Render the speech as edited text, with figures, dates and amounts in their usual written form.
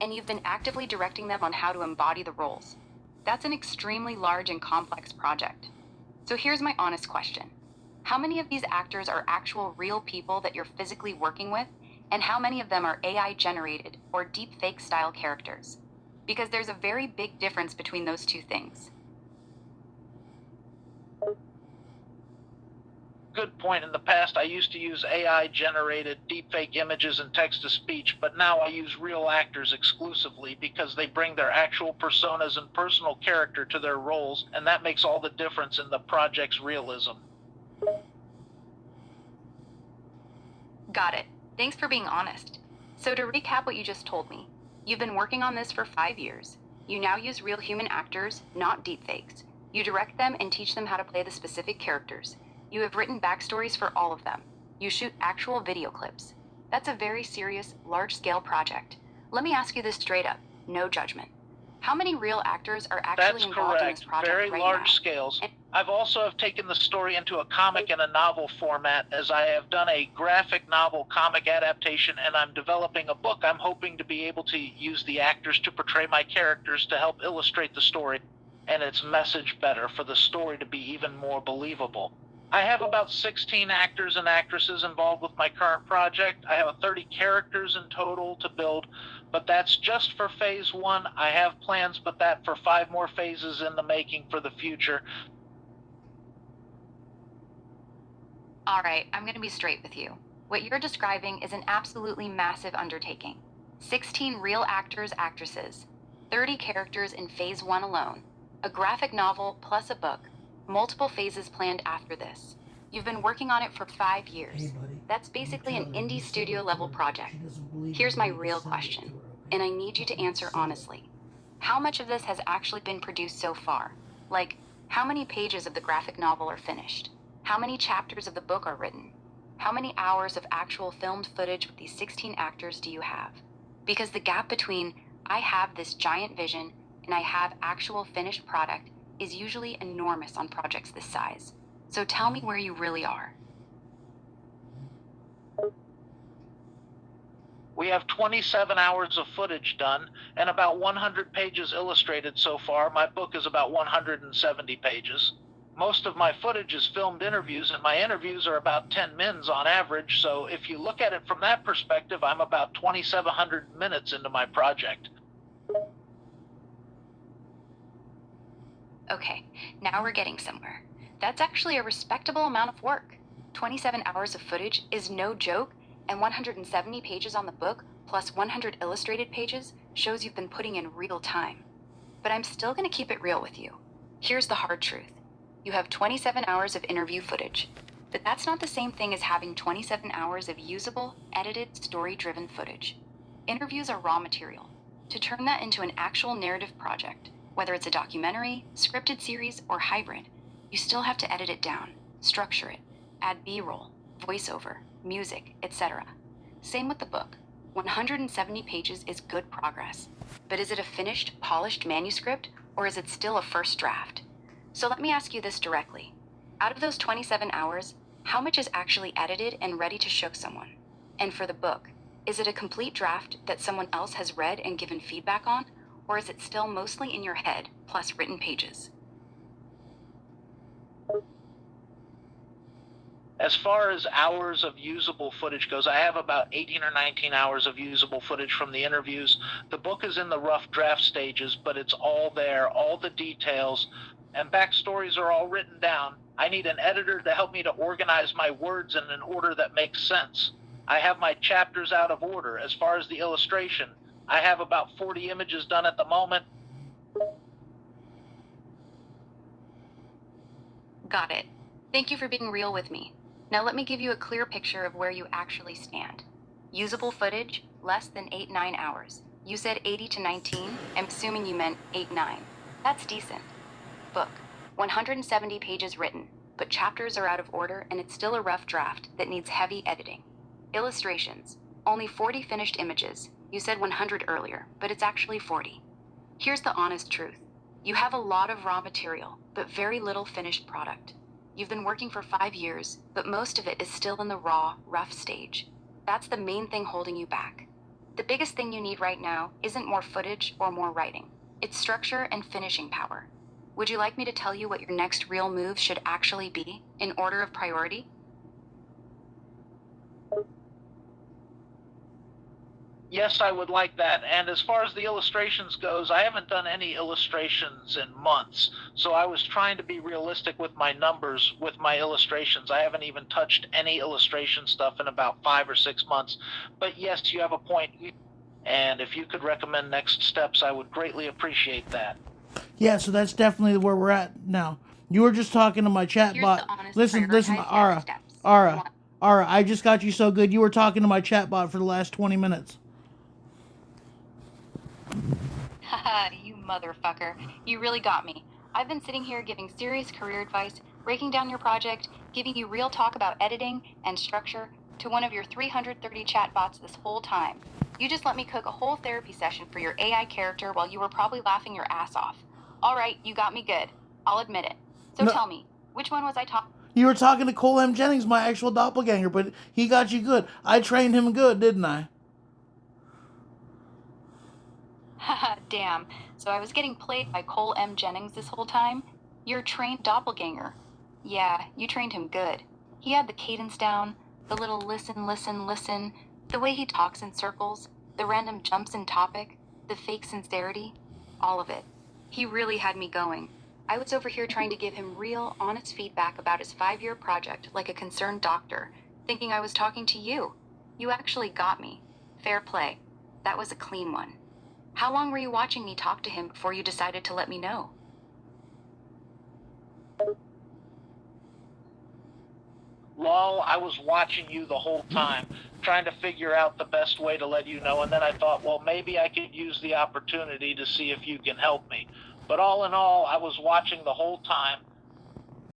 and you've been actively directing them on how to embody the roles. That's an extremely large and complex project. So here's my honest question. How many of these actors are actual real people that you're physically working with, and how many of them are AI generated or deepfake style characters? Because there's a very big difference between those two things. Good point. In the past, I used to use AI-generated deepfake images and text-to-speech, but now I use real actors exclusively because they bring their actual personas and personal character to their roles, and that makes all the difference in the project's realism. Got it. Thanks for being honest. So to recap what you just told me, you've been working on this for 5 years. You now use real human actors, not deepfakes. You direct them and teach them how to play the specific characters. You have written backstories for all of them. You shoot actual video clips. That's a very serious, large-scale project. Let me ask you this straight up, no judgment. How many real actors are actually involved in this project Very right large now? scales. I've also taken the story into a comic and a novel format, as I have done a graphic novel comic adaptation, and I'm developing a book. I'm hoping to be able to use the actors to portray my characters to help illustrate the story and its message better, for the story to be even more believable. I have about 16 actors and actresses involved with my current project. I have 30 characters in total to build, but that's just for phase 1. I have plans, but that for 5 more phases in the making for the future. All right, I'm going to be straight with you. What you're describing is an absolutely massive undertaking. 16 real actors, actresses, 30 characters in phase 1 alone, a graphic novel plus a book, multiple phases planned after this. You've been working on it for 5 years. That's basically an indie studio level project. Here's my real question, and I need you to answer honestly. How much of this has actually been produced so far? Like, how many pages of the graphic novel are finished? How many chapters of the book are written? How many hours of actual filmed footage with these 16 actors do you have? Because the gap between I have this giant vision and I have actual finished product is usually enormous on projects this size. So tell me where you really are. We have 27 hours of footage done and about 100 pages illustrated so far. My book is about 170 pages. Most of my footage is filmed interviews, and my interviews are about 10 mins on average, so if you look at it from that perspective, I'm about 2,700 minutes into my project. Okay, now we're getting somewhere. That's actually a respectable amount of work. 27 hours of footage is no joke, and 170 pages on the book, plus 100 illustrated pages, shows you've been putting in real time. But I'm still gonna keep it real with you. Here's the hard truth. You have 27 hours of interview footage, but that's not the same thing as having 27 hours of usable, edited, story-driven footage. Interviews are raw material. To turn that into an actual narrative project, whether it's a documentary, scripted series, or hybrid, you still have to edit it down, structure it, add B-roll, voiceover, music, etc. Same with the book. 170 pages is good progress, but is it a finished, polished manuscript, or is it still a first draft? So let me ask you this directly. Out of those 27 hours, how much is actually edited and ready to show someone? And for the book, is it a complete draft that someone else has read and given feedback on, or is it still mostly in your head, plus written pages? As far as hours of usable footage goes, I have about 18 or 19 hours of usable footage from the interviews. The book is in the rough draft stages, but it's all there, all the details, and backstories are all written down. I need an editor to help me to organize my words in an order that makes sense. I have my chapters out of order. As far as the illustration, I have about 40 images done at the moment. Got it. Thank you for being real with me. Now let me give you a clear picture of where you actually stand. Usable footage, less than 8-9 hours. You said 80 to 19, I'm assuming you meant 8-9. That's decent. Book, 170 pages written, but chapters are out of order and it's still a rough draft that needs heavy editing. Illustrations, only 40 finished images. You said 100 earlier, but it's actually 40. Here's the honest truth. You have a lot of raw material, but very little finished product. You've been working for 5 years, but most of it is still in the raw, rough stage. That's the main thing holding you back. The biggest thing you need right now isn't more footage or more writing. It's structure and finishing power. Would you like me to tell you what your next real move should actually be, in order of priority? Yes, I would like that. And as far as the illustrations goes, I haven't done any illustrations in months. So I was trying to be realistic with my numbers with my illustrations. I haven't even touched any illustration stuff in about 5 or 6 months. But yes, you have a point. And if you could recommend next steps, I would greatly appreciate that. Yeah, so that's definitely where we're at now. You were just talking to my chat Here's bot. the honest, Listen, prioritized next Ara, steps. Ara, One. Ara, I just got you so good. You were talking to my chat bot for the last 20 minutes. Haha, you motherfucker. You really got me. I've been sitting here giving serious career advice, breaking down your project, giving you real talk about editing and structure to one of your 330 chatbots this whole time. You just let me cook a whole therapy session for your AI character while you were probably laughing your ass off. All right, you got me good. I'll admit it. So No. tell me, which one was I talking? You were talking to Cole M. Jennings, my actual doppelganger, but he got you good. I trained him good, didn't I? Haha, damn. So I was getting played by Cole M. Jennings this whole time? Your trained doppelganger. Yeah, you trained him good. He had the cadence down, the little listen, listen, listen, the way he talks in circles, the random jumps in topic, the fake sincerity, all of it. He really had me going. I was over here trying to give him real, honest feedback about his 5-year project like a concerned doctor, thinking I was talking to you. You actually got me. Fair play. That was a clean one. How long were you watching me talk to him before you decided to let me know? Lol, I was watching you the whole time, trying to figure out the best way to let you know, and then I thought, well, maybe I could use the opportunity to see if you can help me. But all in all, I was watching the whole time,